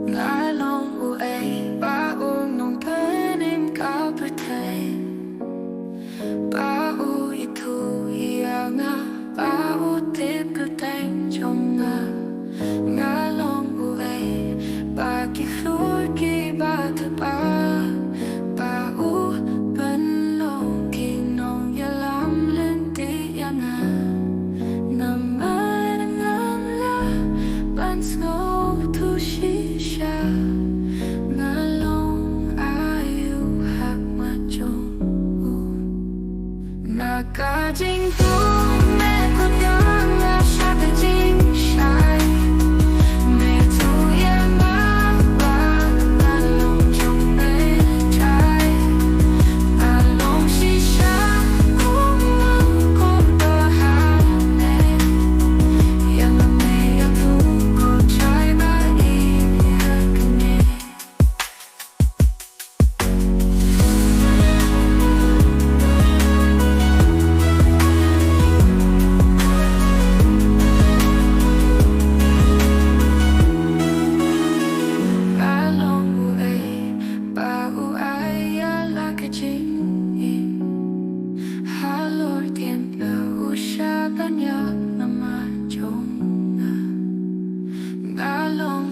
Ngalong uay baong nung tanim kapatay Bao itu iya nga bao tip kuteng chong nga Ngalong uay bagi flor ki bata pa Bao penlong ki nong yalam lenti yang nga Naman ngam la ban snow tu shisha Ngalong ayu hak machong Nakajing tu me kudang la shakajing shai Me tu ya ma ba ngalong chong me chai Ngalong shisha kung mang kong bahane Yang me ya tu ko chai ma iya kene Ngalong uay bao ay ala kajing Halor tiempla usya banyak nama chong Ngalong